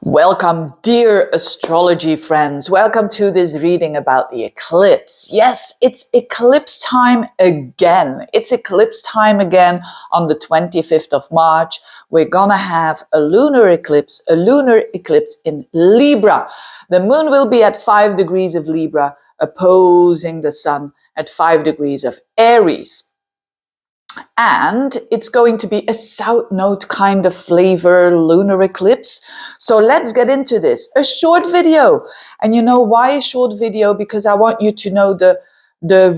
Welcome, dear astrology friends. Welcome to this reading about the eclipse. Yes, it's eclipse time again. It's eclipse time again on the 25th of March. We're gonna have a lunar eclipse in Libra. The moon will be at 5 degrees of Libra, opposing the sun at 5 degrees of Aries. And it's going to be a south node kind of flavor lunar eclipse. So let's get into this. A short video. And you know why a short video? Because I want you to know the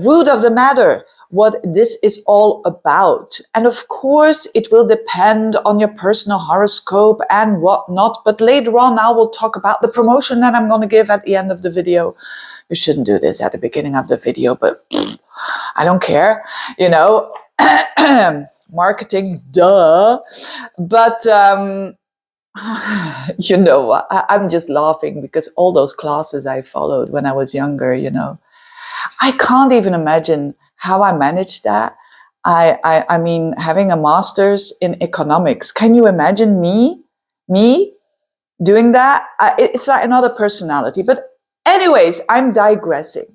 root of the matter, what this is all about. And of course, it will depend on your personal horoscope and whatnot. But later on, I will talk about the promotion that I'm going to give at the end of the video. You shouldn't do this at the beginning of the video, but I don't care, you know. Marketing, duh. But you know, I'm just laughing because all those classes I followed when I was younger, you know, I can't even imagine how I managed that. I mean, having a master's in economics. Can you imagine me doing that? It's like another personality. But anyways, I'm digressing.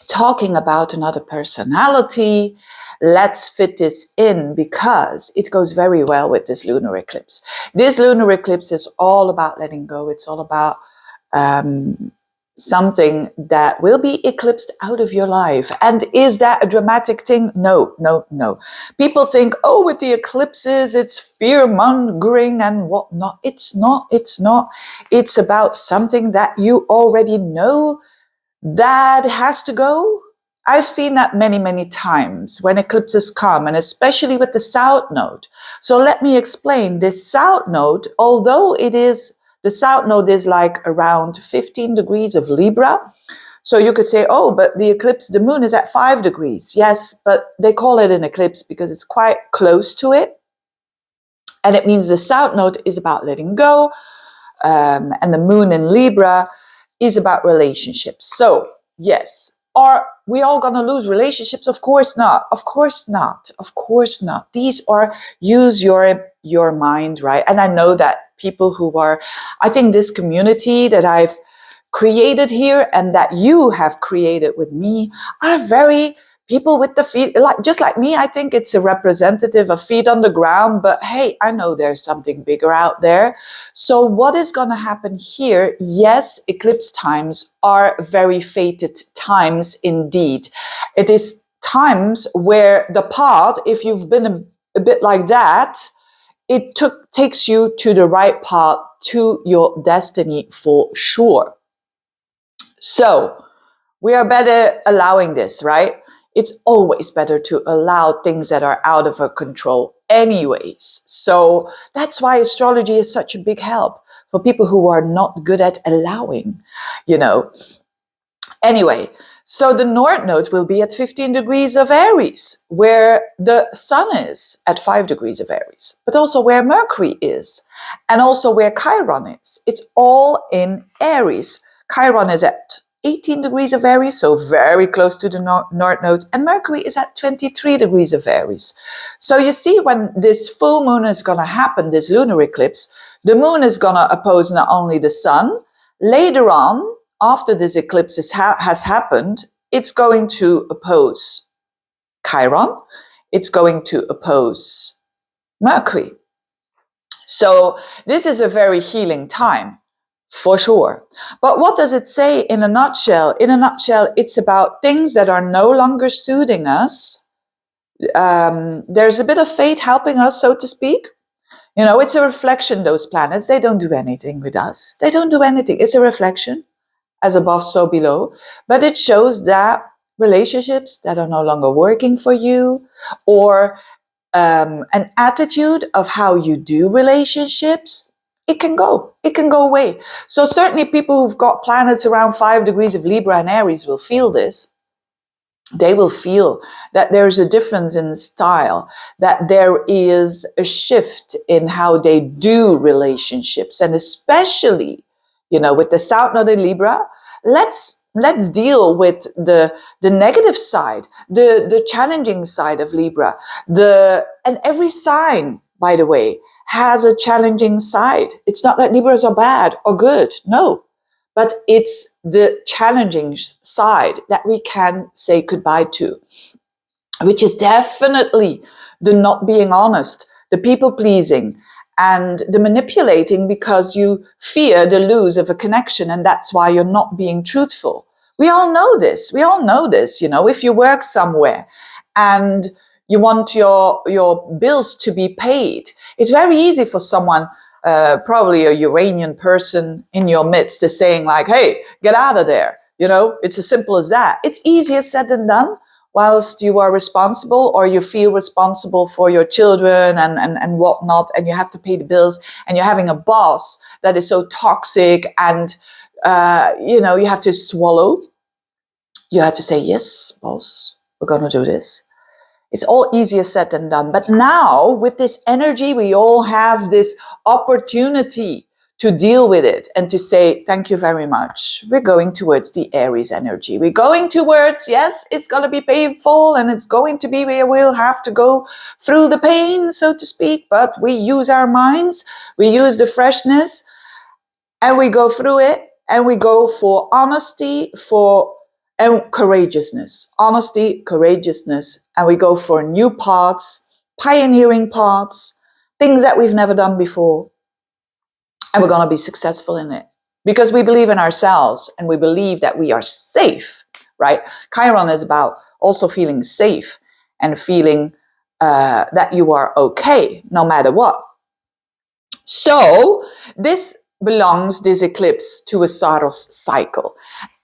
Talking about another personality, let's fit this in because it goes very well with this lunar eclipse. This lunar eclipse is all about letting go. It's all about something that will be eclipsed out of your life. And is that a dramatic thing? No, no, no. People think, oh, with the eclipses, it's fear-mongering and whatnot. It's not. It's about something that you already know that has to go. I've seen that many, many times when eclipses come, and especially with the south node. So let me explain. This south node, although the south node is like around 15 degrees of Libra. So you could say, oh, but the moon is at 5 degrees. Yes, but they call it an eclipse because it's quite close to it. And it means the south node is about letting go. And the moon in Libra is about relationships. So, yes, are we all going to lose relationships? Of course not. Of course not. Of course not. These are, use your mind, right? And I know that people who are, I think this community that I've created here and that you have created with me are very people with the feet, just like me. I think it's a representative of feet on the ground, but hey, I know there's something bigger out there. So what is going to happen here? Yes, eclipse times are very fated times indeed. It is times where the path, if you've been a bit like that, it takes you to the right path, to your destiny for sure. So we are better allowing this, right? It's always better to allow things that are out of our control anyways. So that's why astrology is such a big help for people who are not good at allowing, you know. Anyway, so the north node will be at 15 degrees of Aries, where the sun is at 5 degrees of Aries, but also where Mercury is, and also where Chiron is. It's all in Aries. Chiron is at 18 degrees of Aries, so very close to the north node, and Mercury is at 23 degrees of Aries. So you see, when this full moon is going to happen, this lunar eclipse, the moon is going to oppose not only the sun. Later on, after this eclipse has happened, it's going to oppose Chiron. It's going to oppose Mercury. So this is a very healing time. For sure. But what does it say in a nutshell? In a nutshell, it's about things that are no longer suiting us. There's a bit of fate helping us, so to speak. You know, it's a reflection, those planets. They don't do anything with us. They don't do anything. It's a reflection, as above, so below. But it shows that relationships that are no longer working for you, or an attitude of how you do relationships, it can go away. So certainly people who've got planets around 5 degrees of Libra and Aries will feel this. They will feel that there's a difference in style, that there is a shift in how they do relationships. And especially, you know, with the South Node in Libra, let's deal with the negative side, the challenging side of Libra. And every sign, by the way, has a challenging side. It's not that Libras are bad or good, no. But it's the challenging side that we can say goodbye to, which is definitely the not being honest, the people pleasing, and the manipulating because you fear the lose of a connection, and that's why you're not being truthful. We all know this. We all know this. You know, if you work somewhere and you want your bills to be paid, it's very easy for someone, probably a Uranian person in your midst, is saying like, hey, get out of there. You know, it's as simple as that. It's easier said than done, whilst you are responsible, or you feel responsible for your children and whatnot, and you have to pay the bills, and you're having a boss that is so toxic, and you know, you have to swallow. You have to say, yes, boss, we're going to do this. It's all easier said than done. But now with this energy, we all have this opportunity to deal with it and to say, thank you very much. We're going towards the Aries energy. We're going towards, yes, it's going to be painful, and it's going to be where we'll have to go through the pain, so to speak. But we use our minds, we use the freshness, and we go through it, and we go for honesty, and courageousness. Honesty, courageousness, and we go for new paths, pioneering paths, things that we've never done before. And we're going to be successful in it because we believe in ourselves, and we believe that we are safe, right? Chiron is about also feeling safe and feeling that you are okay no matter what. So this eclipse, to a Saros cycle.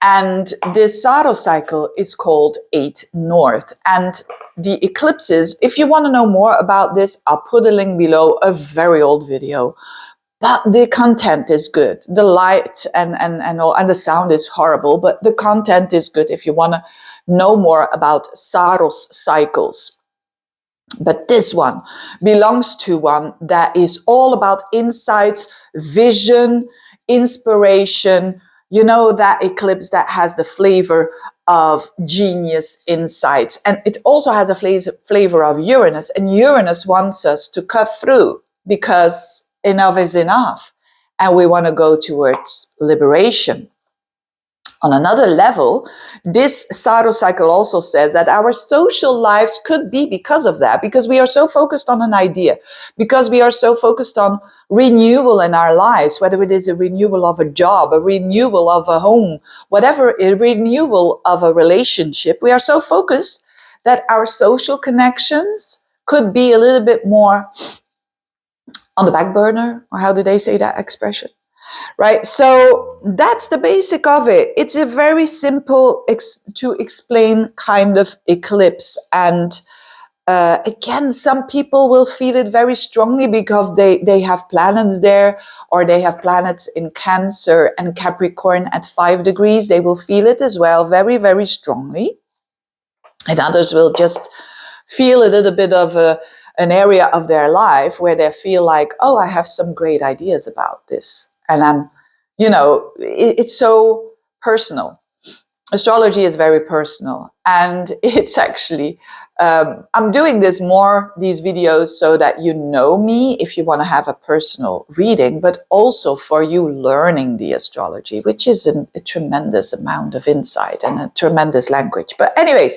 And this Saros cycle is called 8 North. And the eclipses, if you want to know more about this, I'll put a link below, a very old video. But the content is good. The light and the sound is horrible, but the content is good if you want to know more about Saros cycles. But this one belongs to one that is all about insights, vision, inspiration. You know, that eclipse that has the flavor of genius, insights. And it also has a flavor of Uranus. And Uranus wants us to cut through because enough is enough. And we want to go towards liberation. On another level, this Saros cycle also says that our social lives could be because of that, because we are so focused on an idea, because we are so focused on renewal in our lives, whether it is a renewal of a job, a renewal of a home, whatever, a renewal of a relationship. We are so focused that our social connections could be a little bit more on the back burner, or how do they say that expression? Right, so that's the basic of it. It's a very simple to explain kind of eclipse. And again, some people will feel it very strongly because they have planets there, or they have planets in Cancer and Capricorn at 5 degrees. They will feel it as well very, very strongly. And others will just feel a little bit of an area of their life where they feel like, oh, I have some great ideas about this. And it's so personal. Astrology is very personal. And it's actually, I'm doing these videos so that you know me if you want to have a personal reading, but also for you learning the astrology, which is a tremendous amount of insight and a tremendous language. But anyways,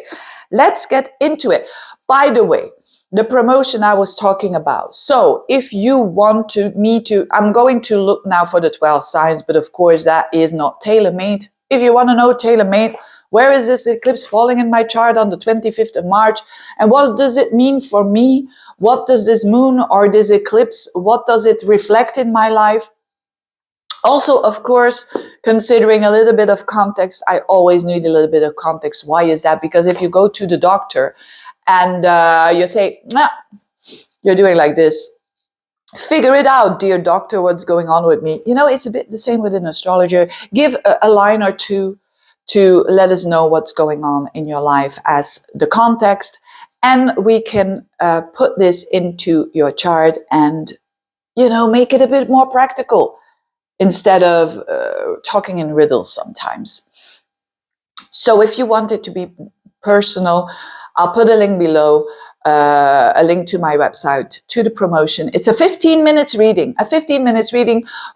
let's get into it. By the way, the promotion I was talking about. So if you want I'm going to look now for the 12 signs, but of course that is not tailor-made. If you want to know tailor-made, where is this eclipse falling in my chart on the 25th of March? And what does it mean for me? What does this moon or this eclipse, what does it reflect in my life? Also, of course, considering a little bit of context, I always need a little bit of context. Why is that? Because if you go to the doctor, and you say, nah, you're doing like this. Figure it out, dear doctor, what's going on with me? You know, it's a bit the same with an astrologer. Give a line or two to let us know what's going on in your life as the context. And we can put this into your chart and, make it a bit more practical instead of talking in riddles sometimes. So if you want it to be personal, I'll put a link below. a link to my website, to the promotion. It's a 15 minutes reading,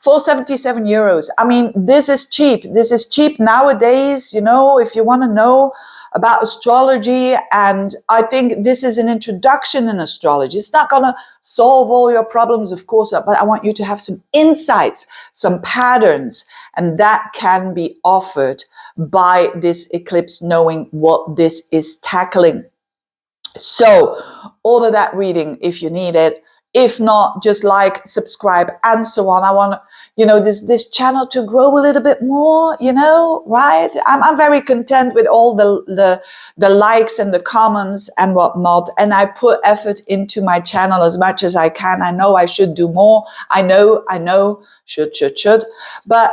for 77 euros. I mean, this is cheap. This is cheap nowadays, you know, if you want to know about astrology. And I think this is an introduction in astrology. It's not going to solve all your problems, of course, but I want you to have some insights, some patterns, and that can be offered by this eclipse, knowing what this is tackling. So order that reading if you need it. If not, just like, subscribe, and so on. I want, you know, this channel to grow a little bit more, you know, right? I'm very content with all the likes and the comments and whatnot. And I put effort into my channel as much as I can. I know I should do more. I know, should. But,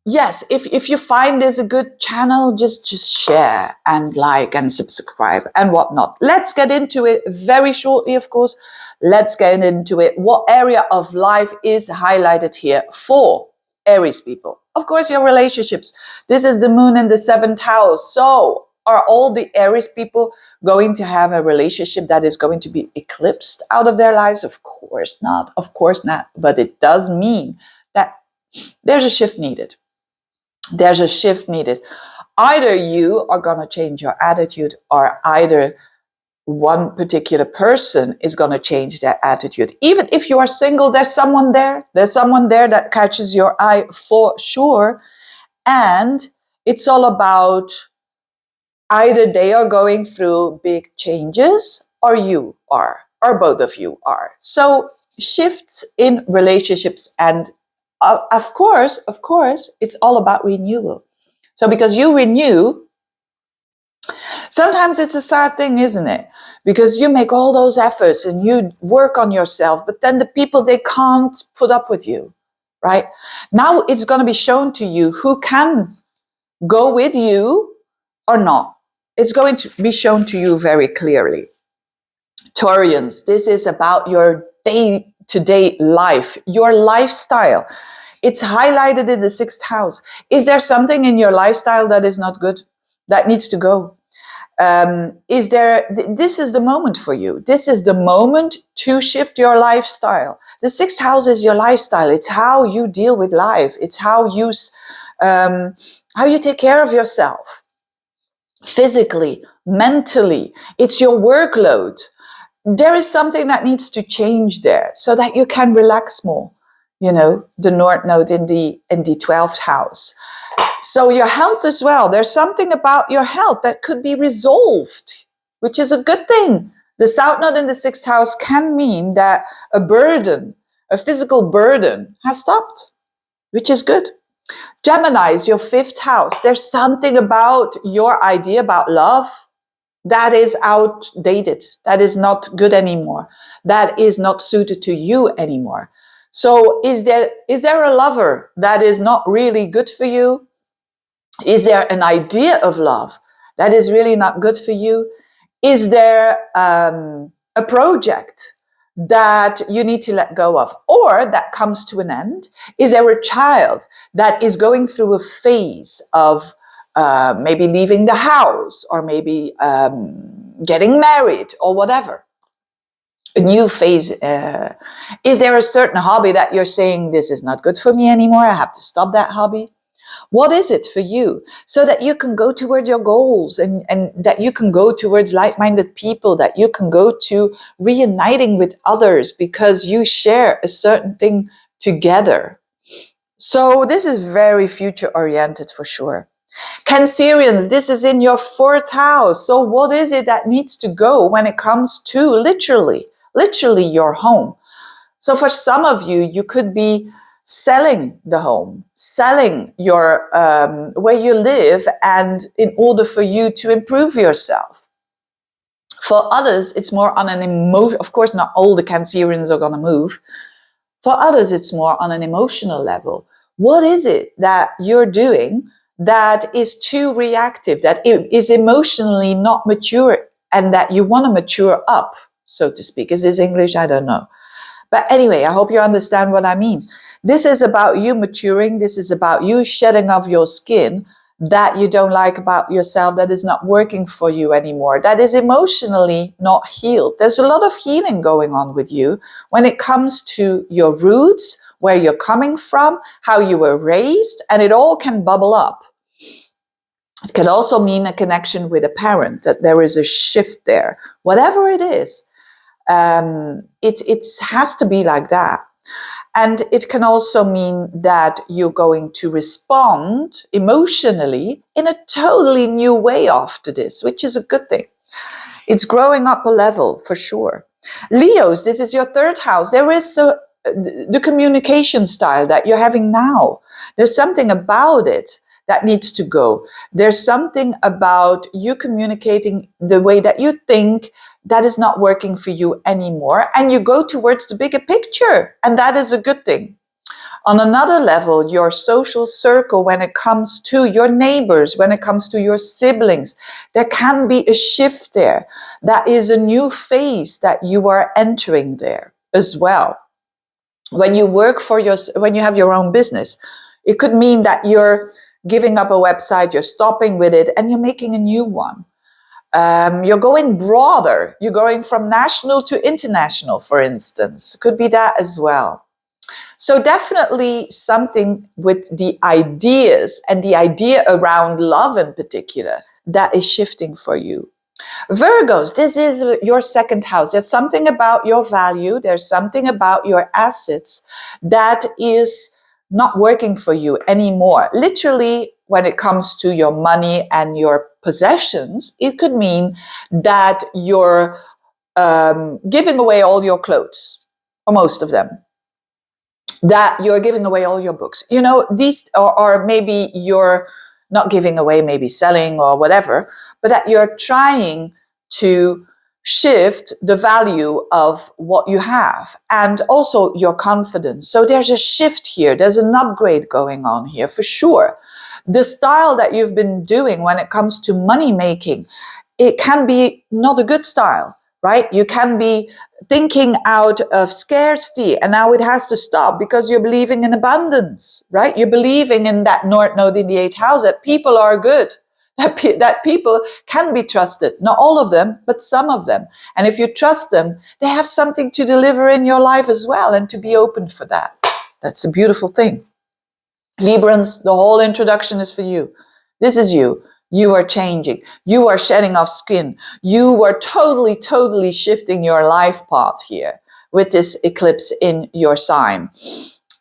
yes, if you find this a good channel, just share and like and subscribe and whatnot. Let's get into it very shortly, of course. Let's get into it. What area of life is highlighted here for Aries people? Of course, your relationships. This is the moon in the 7th house. So are all the Aries people going to have a relationship that is going to be eclipsed out of their lives? Of course not. Of course not. But it does mean that there's a shift needed. There's a shift needed. Either you are going to change your attitude, or either one particular person is going to change their attitude. Even if you are single, there's someone there. There's someone there that catches your eye for sure. And it's all about either they are going through big changes, or you are, or both of you are. So shifts in relationships, and of course, it's all about renewal. So because you renew, sometimes it's a sad thing, isn't it? Because you make all those efforts and you work on yourself, but then the people, they can't put up with you, right? Now it's going to be shown to you who can go with you or not. It's going to be shown to you very clearly. Taurians, this is about your day-to-day life, your lifestyle. It's highlighted in the 6th house. Is there something in your lifestyle that is not good, that needs to go? This is the moment for you. This is the moment to shift your lifestyle. The 6th house is your lifestyle. It's how you deal with life. It's how you take care of yourself. Physically, mentally. It's your workload. There is something that needs to change there so that you can relax more. You know, the North Node in the 12th house. So your health as well. There's something about your health that could be resolved, which is a good thing. The South Node in the 6th house can mean that a burden, a physical burden, has stopped, which is good. Gemini is your 5th house. There's something about your idea about love that is outdated, that is not good anymore, that is not suited to you anymore. So is there a lover that is not really good for you? Is there an idea of love that is really not good for you? Is there a project that you need to let go of, or that comes to an end? Is there a child that is going through a phase of maybe leaving the house, or maybe getting married, or whatever? A new phase. Is there a certain hobby that you're saying, this is not good for me anymore, I have to stop that hobby? What is it for you? So that you can go towards your goals, and that you can go towards like-minded people, that you can go to reuniting with others because you share a certain thing together. So this is very future-oriented for sure. Cancerians, this is in your 4th house. So what is it that needs to go when it comes to literally your home? So for some of you, you could be selling the home, selling your where you live, and in order for you to improve yourself. For others, it's more on an emotion. Of course, not all the Cancerians are going to move. For others, it's more on an emotional level. What is it that you're doing that is too reactive, that is emotionally not mature, and that you want to mature up, so to speak? Is this English? I don't know. But anyway, I hope you understand what I mean. This is about you maturing. This is about you shedding off your skin that you don't like about yourself, that is not working for you anymore, that is emotionally not healed. There's a lot of healing going on with you when it comes to your roots, where you're coming from, how you were raised, and it all can bubble up. It can also mean a connection with a parent, that there is a shift there. Whatever it is, it has to be like that. And it can also mean that you're going to respond emotionally in a totally new way after this, which is a good thing. It's growing up a level for sure. Leos, this is your third house. There is the communication style that you're having now. There's something about it that needs to go. There's something about you communicating the way that you think that is not working for you anymore. And you go towards the bigger picture. And that is a good thing. On another level, your social circle, when it comes to your neighbors, when it comes to your siblings, there can be a shift there. That is a new phase that you are entering there as well. When you work for when you have your own business, it could mean that you're giving up a website, you're stopping with it, and you're making a new one. You're going broader. You're going from national to international, for instance. Could be that as well. So definitely something with the ideas and the idea around love in particular that is shifting for you. Virgos, this is your second house. There's something about your value. There's something about your assets that is not working for you anymore. Literally, when it comes to your money and your possessions, it could mean that you're giving away all your clothes, or most of them. That you're giving away all your books. You know, these, or maybe you're not giving away, maybe selling or whatever, but that you're trying to shift the value of what you have and also your confidence. So there's a shift here. There's an upgrade going on here for sure. The style that you've been doing when it comes to money making, it can be not a good style, right? You can be thinking out of scarcity, and now it has to stop because you're believing in abundance, right? You're believing in that North Node in the 8th house, that people are good, that people can be trusted. Not all of them, but some of them. And if you trust them, they have something to deliver in your life as well, and to be open for that. That's a beautiful thing. Librans, the whole introduction is for you. This is you. You are changing. You are shedding off skin. You are totally shifting your life path here with this eclipse in your sign.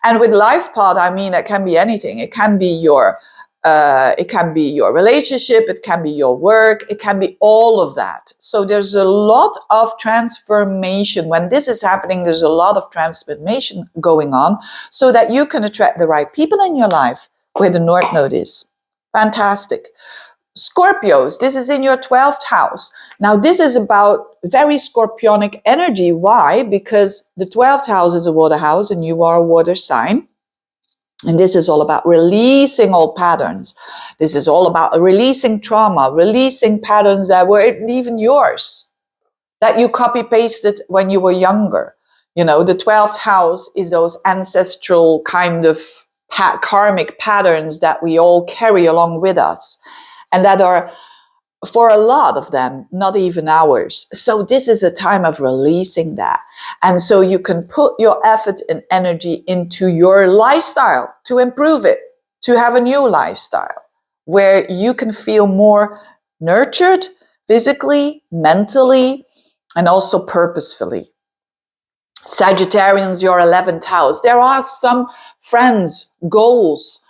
And with life path, I mean, it can be anything. It can be your relationship. It can be your work. It can be all of that. So there's a lot of transformation. When this is happening, there's a lot of transformation going on so that you can attract the right people in your life where the North Node is. Fantastic. Scorpios, this is in your 12th house. Now, this is about very scorpionic energy. Why? Because the 12th house is a water house and you are a water sign. And this is all about releasing old patterns. This is all about releasing trauma, releasing patterns that weren't even yours, that you copy-pasted when you were younger. You know, the 12th house is those ancestral kind of karmic patterns that we all carry along with us. And that are, for a lot of them, not even ours. So this is a time of releasing that. And so you can put your effort and energy into your lifestyle to improve it, to have a new lifestyle where you can feel more nurtured physically, mentally, and also purposefully. Sagittarians, your 11th house. There are some friends, goals,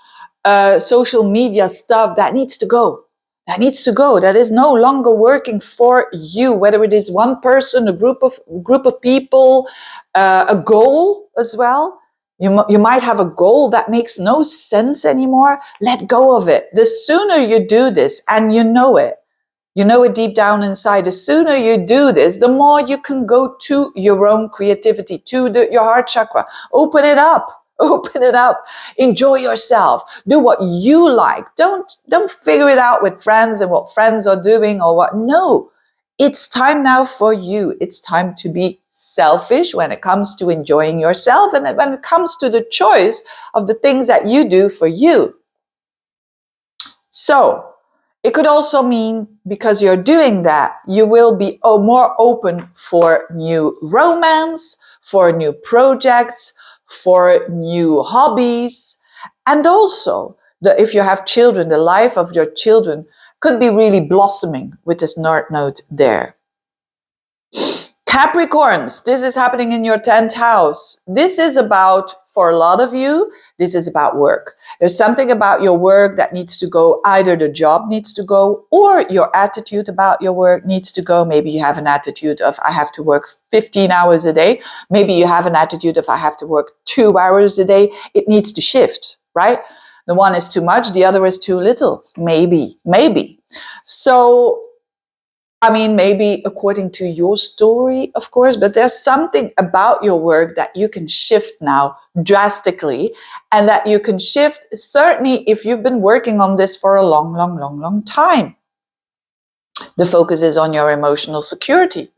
social media stuff that needs to go. That needs to go. That is no longer working for you, whether it is one person, a group of people, a goal as well. You might have a goal that makes no sense anymore. Let go of it. The sooner you do this, and you know it deep down inside, the sooner you do this, the more you can go to your own creativity, to your heart chakra. Open it up. Open it up. Enjoy yourself. Do what you like. Don't figure it out with friends and what friends are doing or what. No, it's time now for you. It's time to be selfish when it comes to enjoying yourself and when it comes to the choice of the things that you do for you. So it could also mean, because you're doing that, you will be more open for new romance, for new projects, for new hobbies. And also, if you have children, the life of your children could be really blossoming with this North Node there. Capricorns, this is happening in your 10th house. This is about, for a lot of you, this is about work. There's something about your work that needs to go. Either the job needs to go, or your attitude about your work needs to go. Maybe you have an attitude of, I have to work 15 hours a day. Maybe you have an attitude of, I have to work 2 hours a day. It needs to shift, right? The one is too much, the other is too little. Maybe. So, I mean, maybe according to your story, of course, but there's something about your work that you can shift now drastically, and that you can shift certainly if you've been working on this for a long time. The focus is on your emotional security,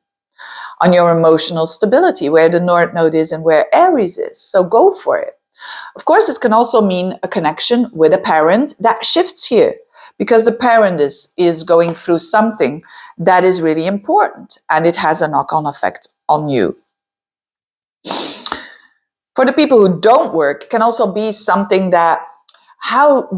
on your emotional stability, where the North Node is and where Aries is. So go for it. Of course, it can also mean a connection with a parent that shifts here, because the parent is going through something that is really important, and it has a knock-on effect on you. For the people who don't work, it can also be something that, how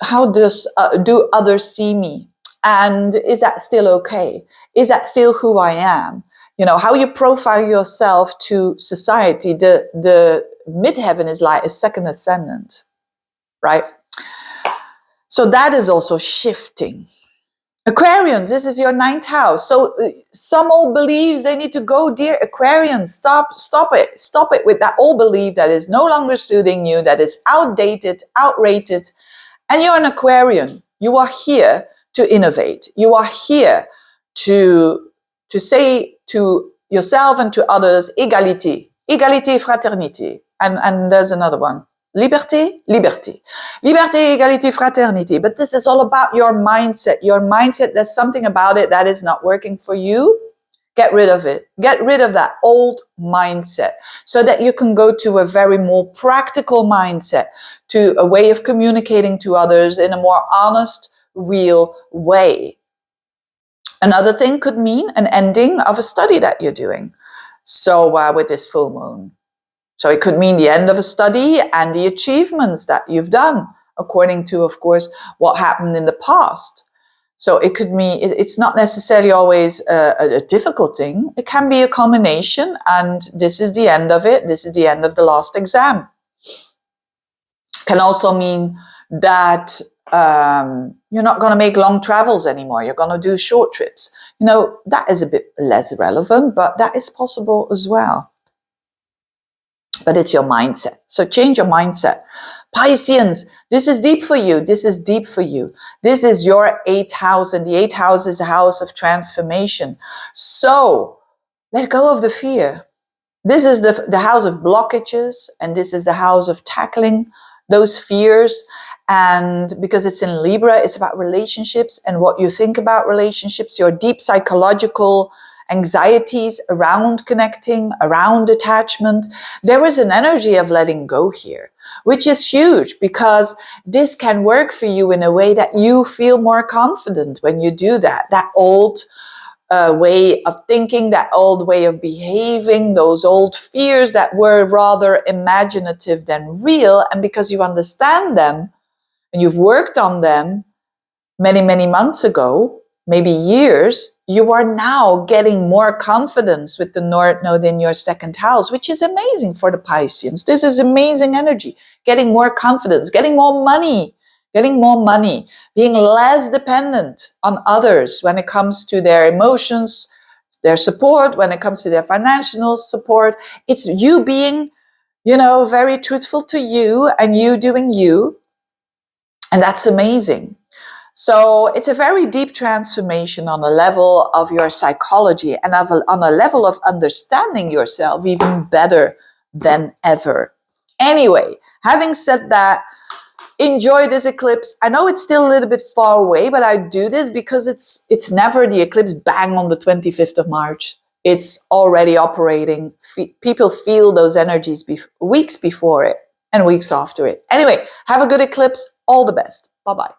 do others see me? And is that still okay? Is that still who I am? You know, how you profile yourself to society. The midheaven is like a second ascendant, right? So that is also shifting. Aquarians, this is your 9th house. So some old beliefs, they need to go, dear Aquarians. Stop it with that old belief that is no longer suiting you, that is outdated, outrated. And you're an Aquarian. You are here to innovate. You are here to say to yourself and to others, égalité, fraternité. And there's another one. Liberté, égalité, fraternité. But this is all about your mindset. Your mindset, there's something about it that is not working for you. Get rid of it. Get rid of that old mindset so that you can go to a very more practical mindset, to a way of communicating to others in a more honest, real way. Another thing could mean an ending of a study that you're doing. So with this full moon. So it could mean the end of a study and the achievements that you've done, according to, of course, what happened in the past. So it could mean, it's not necessarily always a difficult thing. It can be a combination, and this is the end of it. This is the end of the last exam. Can also mean that you're not going to make long travels anymore. You're going to do short trips. You know, that is a bit less relevant, but that is possible as well. But it's your mindset. So change your mindset. Pisceans, this is deep for you. This is deep for you. This is your 8th house, and the 8th house is the house of transformation. So let go of the fear. This is the house of blockages, and this is the house of tackling those fears. And because it's in Libra, it's about relationships and what you think about relationships, your deep psychological anxieties around connecting, around attachment. There is an energy of letting go here, which is huge, because this can work for you in a way that you feel more confident when you do that. That old way of thinking, that old way of behaving, those old fears that were rather imaginative than real. And because you understand them and you've worked on them many, many months ago, maybe years, you are now getting more confidence with the North Node in your 2nd house, which is amazing for the Pisceans. This is amazing energy. Getting more confidence, getting more money, being less dependent on others when it comes to their emotions, their support, when it comes to their financial support. It's you being, very truthful to you and you doing you. And that's amazing. So it's a very deep transformation on a level of your psychology and on a level of understanding yourself even better than ever. Anyway, having said that, enjoy this eclipse. I know it's still a little bit far away, but I do this because it's never the eclipse bang on the 25th of March. It's already operating. People feel those energies weeks before it and weeks after it. Anyway, have a good eclipse. All the best. Bye-bye.